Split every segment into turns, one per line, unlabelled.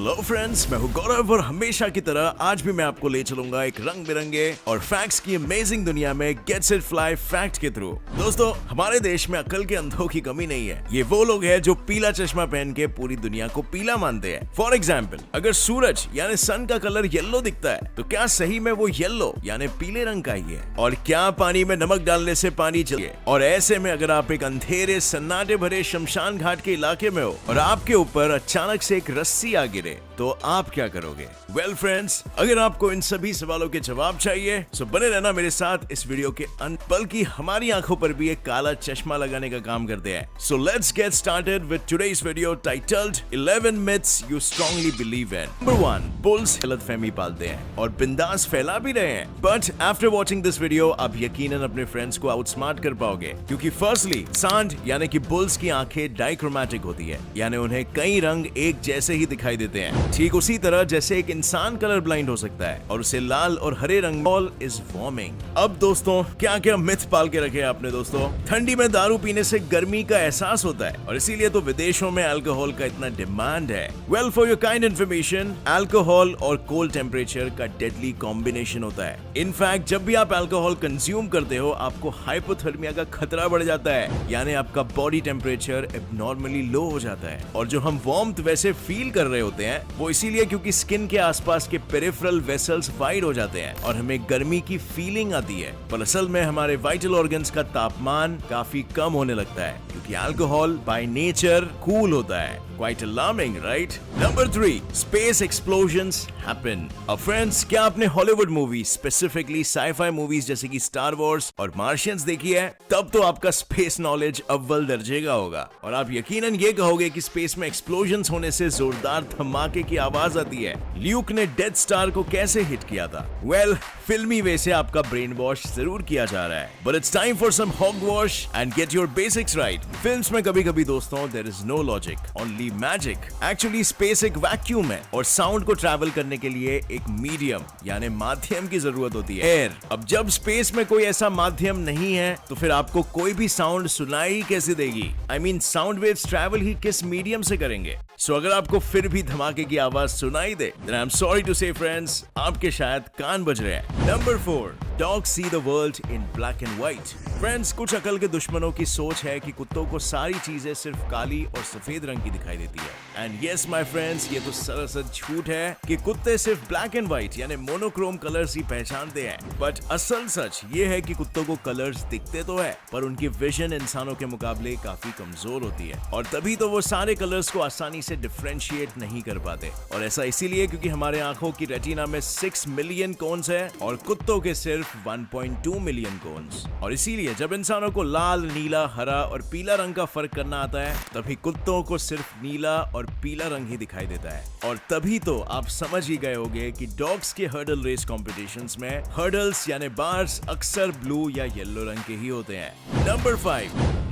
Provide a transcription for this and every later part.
Hello friends, मैं हूँ गौरव और हमेशा की तरह आज भी मैं आपको ले चलूंगा एक रंग बिरंगे और फैक्ट्स की अमेजिंग दुनिया में गेट्स इट फ्लाई फैक्ट के थ्रू। दोस्तों, हमारे देश में अक्ल के अंधों की कमी नहीं है। ये वो लोग हैं जो पीला चश्मा पहन के पूरी दुनिया को पीला मानते हैं। फॉर एग्जाम्पल, अगर सूरज यानी सन का कलर येलो दिखता है तो क्या सही में वो येलो यानी पीले रंग का ही है? और क्या पानी में नमक डालने से पानी जले? और ऐसे में अगर आप एक अंधेरे सन्नाटे भरे शमशान घाट के इलाके में हो और आपके ऊपर अचानक से एक रस्सी आ गिरे तो आप क्या करोगे? वेल फ्रेंड्स, अगर आपको इन सभी सवालों के जवाब चाहिए तो बने रहना मेरे साथ इस वीडियो के अंत, बल्कि हमारी आंखों पर भी एक काला चश्मा लगाने का काम करते हैं। So let's get started with today's video titled 11 myths you strongly believe in. Number 1, bulls गलतफहमी पालते हैं और बिंदास फैला भी रहे हैं, but after watching this video आप यकीनन अपने फ्रेंड्स को आउटस्मार्ट कर पाओगे, क्योंकि फर्स्टली सांड यानी कि बुल्स की आंखें डाइक्रोमैटिक होती है, यानी उन्हें कई रंग एक जैसे ही दिखाई देते हैं। ठीक उसी तरह जैसे एक इंसान कलर ब्लाइंड हो सकता है और उसे लाल और हरे रंग ऑल इज वार्मिंग। अब दोस्तों, क्या क्या मिथ पाल के रखे आपने दोस्तों? ठंडी में दारू पीने से गर्मी का एहसास होता है और इसीलिए तो विदेशों में अल्कोहल का इतना डिमांड है। Well, for your kind information, alcohol और कोल्ड टेम्परेचर का डेडली कॉम्बिनेशन होता है। इनफैक्ट जब भी आप अल्कोहल कंज्यूम करते हो आपको हाइपोथर्मिया का खतरा बढ़ जाता है, यानी आपका बॉडी टेम्परेचर एबनॉर्मली लो हो जाता है। और जो हम वार्मथ वैसे फील कर रहे होते हैं वो इसीलिए क्योंकि स्किन के आसपास के पेरिफेरल वेसल्स वाइड हो जाते हैं और हमें गर्मी की फीलिंग आती है, पर असल में हमारे वाइटल ऑर्गन्स का तापमान काफी कम होने लगता है, क्योंकि अल्कोहल बाय नेचर कूल होता है। Quite alarming, right? Number 3, space explosions happen. अब फ्रेंड्स, क्या आपने Hollywood movie, specifically sci-fi movies जैसे कि स्टार वॉर्स और मार्शियंस देखी है? तब तो आपका स्पेस नॉलेज अव्वल दर्जे का होगा और आप यकीनन ये कहोगे कि स्पेस में एक्सप्लोजन्स होने से जोरदार धमाके की आवाज आती है। ल्यूक ने डेथ स्टार को कैसे हिट किया था? वेल, फिल्मी वे से आपका ब्रेन वॉश जरूर किया जा रहा है, but it's time for some hogwash and get your basics right. Films में कभी-कभी दोस्तों there is no logic, only magic. Actually space एक वैक्यूम है और साउंड को ट्रैवल करने के लिए एक मीडियम यानी माध्यम की जरूरत होती है, एयर। अब जब स्पेस में कोई ऐसा माध्यम नहीं है तो फिर आपको कोई भी साउंड सुनाई कैसे देगी? I mean sound waves travel ही किस मीडियम से करेंगे? सो अगर आपको फिर भी धमाके की आवाज सुनाई दे, then I'm sorry to say friends, आपके शायद कान बज रहे हैं। Number 4, dogs see the world in black and white. Friends, कुछ अकल के दुश्मनों की सोच है कि कुत्तों को सारी चीजें सिर्फ काली और सफेद रंग की दिखाई देती है। एंड यस माय फ्रेंड्स, ये तो सरासर झूठ है कि कुत्ते सिर्फ ब्लैक एंड व्हाइट यानी मोनोक्रोम कलर्स ही पहचानते हैं। बट असल सच ये है कि कुत्तों को कलर्स दिखते तो है, पर उनकी विजन इंसानों के मुकाबले काफी कमजोर होती है और तभी तो वो सारे कलर्स को आसानी से डिफरेंशिएट नहीं कर पाते। और ऐसा इसीलिए क्योंकि हमारे आंखों की रेटिना में 6 मिलियन कोन्स है और कुत्तों के सिर्फ 1.2 मिलियन कोन्स। और इसीलिए जब इंसानों को लाल, नीला, हरा और पीला रंग का फर्क करना आता है तभी कुत्तों को सिर्फ नीला और पीला रंग ही दिखाई देता है। और तभी तो आप समझ ही गए होंगे कि डॉग्स के हर्डल रेस कॉम्पिटिशंस में हर्डल्स यानी बार्स अक्सर ब्लू या येलो रंग के ही होते हैं। Number 5,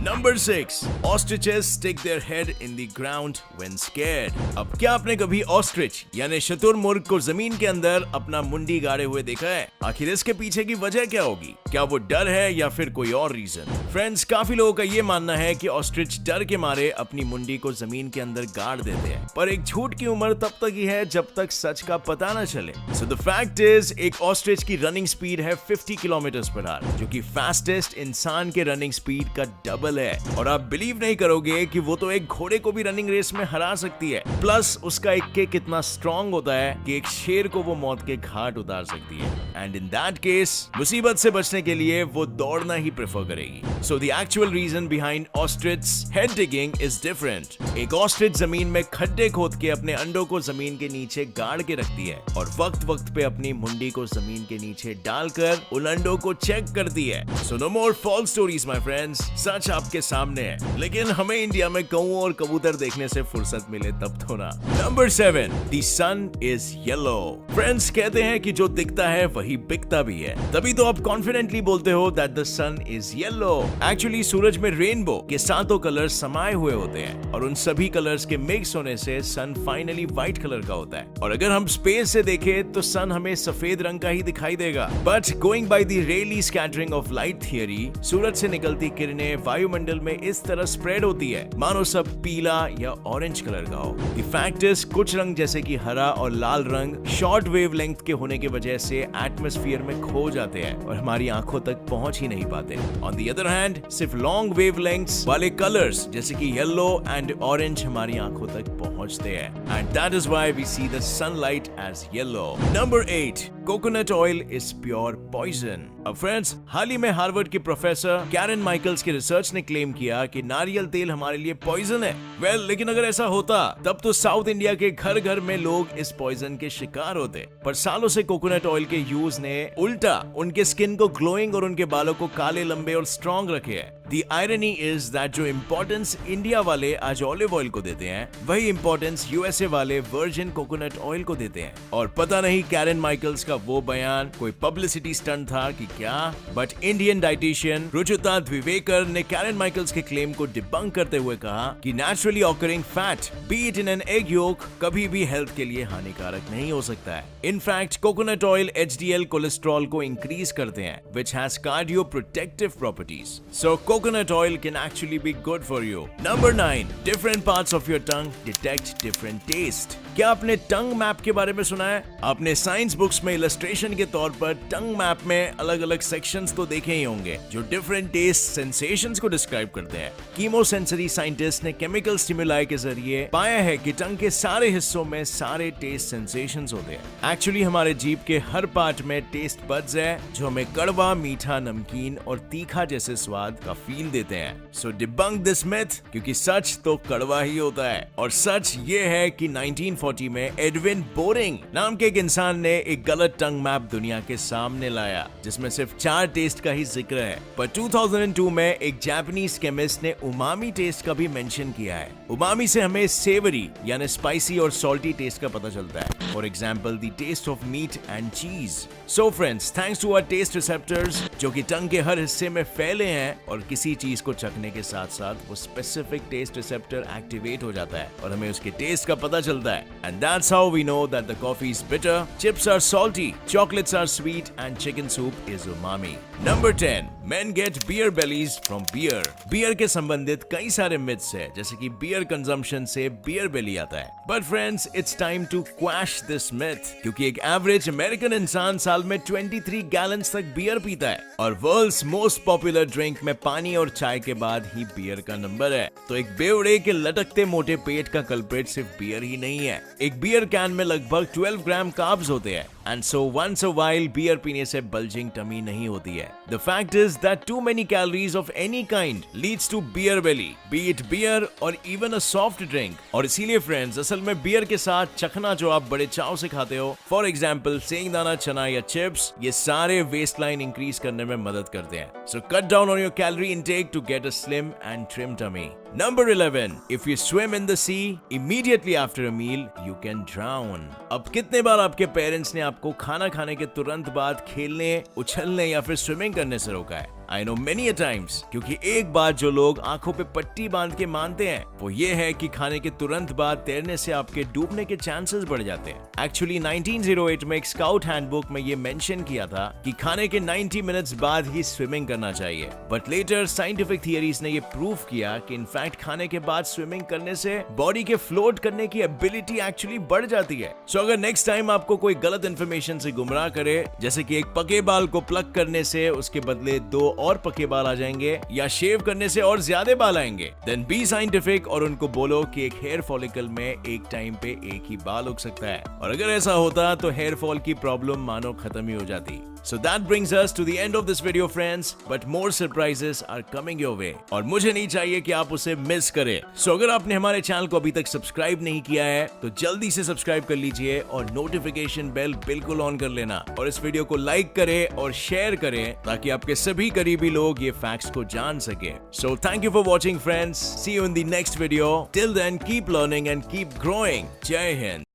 number 6, ostriches stick their head in the ground when scared. अब क्या आपने कभी ऑस्ट्रिच यानी शुतुरमुर्ग को जमीन के अंदर अपना मुंडी गाड़े हुए देखा है? आखिर इसके पीछे की वजह क्या होगी? क्या वो डर है या फिर कोई और रीजन? फ्रेंड्स, काफी लोगों का ये मानना है कि ऑस्ट्रिच डर के मारे अपनी मुंडी को जमीन के अंदर गाड़ देते हैं, पर एक झूठ की उम्र तब तक ही है जब तक सच का पता न चले। सो द फैक्ट इज, एक ऑस्ट्रिच की रनिंग स्पीड है 50 किलोमीटर पर आवर, जो कि फास्टेस्ट इंसान के रनिंग स्पीड का डबल है। और आप बिलीव नहीं करोगे कि वो तो एक घोड़े को भी रनिंग रेस में हरा सकती है। प्लस उसका एक किक इतना स्ट्रॉन्ग होता है कि एक शेर को वो मौत के घाट उतार सकती है। एंड इन दैट केस मुसीबत से बचने के लिए वो दौड़ना ही प्रेफर करेगी। So the actual reason behind ostrich head digging is different. एक ऑस्ट्रिच जमीन में खड्डे खोद के अपने अंडों को जमीन के नीचे गाड़ के रखती है और वक्त वक्त पे अपनी मुंडी को जमीन के नीचे डालकर उन अंडों को चेक करती है। So no more false stories my friends, सच आपके सामने है, लेकिन हमें इंडिया में कौओं और कबूतर देखने से फुर्सत मिले तब तो ना। Number 7, the sun is yellow. Friends, कहते हैं कि जो दिखता है वही बिकता भी है, तभी तो आप कॉन्फिडेंट कॉन्फिडेंटली बोलते हो that the sun is yellow. Actually सूरज में रेनबो के सातों कलर्स समाये हुए होते हैं और उन सभी कलर्स के मिक्स होने से सन फाइनली व्हाइट कलर का होता है। और अगर हम स्पेस से देखें तो सन हमें सफेद रंग का ही दिखाई देगा। But going by the Rayleigh scattering of light theory, सूरज से निकलती किरणें वायुमंडल में इस तरह स्प्रेड होती है मानो सब पीला या ऑरेंज कलर का हो। द फैक्ट इज कुछ रंग जैसे कि हरा और लाल रंग शॉर्ट वेव लेंथ के होने की वजह से एटमॉस्फेयर में खो जाते हैं और हमारी आंखों तक पहुंच ही नहीं पाते। ऑन द अदर हैंड सिर्फ लॉन्ग वेव लेंथ्स वाले कलर्स जैसे कि येलो एंड ऑरेंज हमारी आंखों तक पहुंचते हैं and that is why we see the sunlight as yellow. Number 8, coconut oil is pure poison. अब फ्रेंड्स, हाल ही में हार्वर्ड की प्रोफेसर कैरन माइकल्स की रिसर्च ने क्लेम किया कि नारियल तेल हमारे लिए पॉइजन है। वेल, लेकिन अगर ऐसा होता तब तो साउथ इंडिया के घर घर में लोग इस पॉइजन के शिकार होते। पर सालों से कोकोनट ऑयल के यूज ने उल्टा उनके स्किन को ग्लोइंग और उनके बालों को काले, लंबे और स्ट्रॉन्ग रखे है। The irony is that जो इम्पोर्टेंस इंडिया वाले आज ऑलिव ऑयल को देते हैं, वही इम्पोर्टेंस यूएसए वाले वर्जिन कोकोनट ऑयल को देते हैं। और पता नहीं कैरन माइकल्स का वो बयान कोई पब्लिसिटी स्टंट था कि क्या, बट इंडियन डाइटिशियन रुचिता द्विवेकर ने कैरन माइकल्स के क्लेम को डिबंक करते हुए कहा कि naturally occurring fat B it in an egg yolk कभी भी हेल्थ के लिए हानिकारक नहीं हो सकता है। In fact coconut oil HDL cholesterol को इंक्रीज करते हैं, which has cardioprotective properties. So coconut oil can actually be good for you. Number 9, different parts of your tongue detect different taste. क्या आपने टंग मैप के बारे में सुना है? आपने साइंस बुक्स में इलस्ट्रेशन के तौर पर टंग मैप में अलग अलग सेक्शंस तो देखे ही होंगे जो डिफरेंट टेस्ट सेंसेशंस को डिस्क्राइब करते हैं। कीमोसेंसरी साइंटिस्ट ने केमिकल स्टिमुलाई के जरिए पाया है कि टंग के सारे हिस्सों में सारे टेस्ट सेंसेशंस होते हैं। एक्चुअली हमारे जीभ के हर पार्ट में टेस्ट बड्स है जो हमें कड़वा, मीठा, नमकीन और तीखा जैसे स्वाद का फील देते हैं। सो डिबंक दिस मिथ, क्योंकि सच तो कड़वा ही होता है। और सच ये है कि 1940 में एडविन बोरिंग नाम के एक इंसान ने एक गलत टंग मैप दुनिया के सामने लाया जिसमें सिर्फ 4 टेस्ट का ही जिक्र है। पर 2002 में एक जापानीज केमिस्ट ने उमामी टेस्ट का भी मेंशन किया है। उमामी से हमें सेवरी यानी स्पाइसी और सॉल्टी टेस्ट का पता चलता है। For example the taste of meat and cheese. So friends, thanks to our taste receptors जो कि टंग के हर हिस्से में फैले हैं और किसी चीज को चखने के साथ साथ वो स्पेसिफिक टेस्ट रिसेप्टर एक्टिवेट हो जाता है और हमें उसके टेस्ट का पता चलता है। And that's how we know that the coffee is bitter, chips are salty, chocolates are sweet and chicken soup is umami. Number 10, men get beer bellies from beer. Beer के संबंधित कई सारे मिथ्स है जैसे कि बियर कंजम्पशन से beer belly आता है। But friends, it's time to quash this myth, क्योंकि एक एवरेज अमेरिकन इंसान साल में 23 गैलन्स तक बियर पीता है और वर्ल्ड्स मोस्ट पॉपुलर ड्रिंक में पानी और चाय के बाद ही बियर का नंबर है। तो एक बेवड़े के लटकते मोटे पेट का कल्प्रिट सिर्फ बियर ही नहीं है। एक बियर कैन में लगभग 12 ग्राम कार्ब्स होते हैं and so once a while beer पीने से बल्जिंग टमी नहीं होती है। The fact is that too many calories of any kind leads to beer belly, be it beer और इवन अ सॉफ्ट ड्रिंक। और इसीलिए फ्रेंड्स, असल में बियर के साथ चखना जो आप बड़े चाव से खाते हो, फॉर एग्जाम्पल सेंगदाना, चना या चिप्स, ये सारे वेस्ट लाइन इंक्रीज करने में मदद करते हैं। So cut down on your calorie intake to get a slim and trim tummy. Number 11, if you swim in the sea, immediately after a meal, you can drown. अब कितने बार आपके parents ने आपको खाना खाने के तुरंत बाद खेलने, उछलने या फिर स्विमिंग करने से रोका है? I know many a times, क्योंकि एक बात जो लोग आंखों पे पट्टी बांध के मानते हैं वो ये है कि खाने के तुरंत बाद तैरने से आपके डूबने के चांसेस बढ़ जाते हैं। एक्चुअली 1908 में एक स्काउट हैंडबुक में ये मेंशन किया था कि खाने के 90 मिनट्स बाद ही स्विमिंग करना चाहिए। बट लेटर साइंटिफिक थियरीज ने ये प्रूव किया कि इनफैक्ट खाने के बाद स्विमिंग करने से बॉडी के फ्लोट करने की एबिलिटी एक्चुअली बढ़ जाती है। सो अगर नेक्स्ट टाइम आपको कोई गलत इन्फॉर्मेशन से गुमराह करे, जैसे कि एक पके बाल को प्लग करने से उसके बदले 2 और पके बाल आ जाएंगे या शेव करने से और ज्यादा बाल आएंगे, देन बी साइंटिफिक और उनको बोलो कि एक हेयर फॉलिकल में एक टाइम पे एक ही बाल उग सकता है। और अगर ऐसा होता तो हेयर फॉल की प्रॉब्लम मानो खत्म ही हो जाती। So that brings us to the end of this video friends, but more surprises are coming your way और मुझे नहीं चाहिए कि आप उसे मिस करें। So अगर आपने हमारे चैनल को अभी तक सब्सक्राइब नहीं किया है तो जल्दी से सब्सक्राइब कर लीजिए और नोटिफिकेशन बेल बिल्कुल ऑन कर लेना और इस वीडियो को लाइक करें और शेयर करें ताकि आपके सभी करीबी लोग ये फैक्ट्स को जान सके। So thank you for watching friends, see you in the next video, till then keep learning and keep growing। जय हिंद।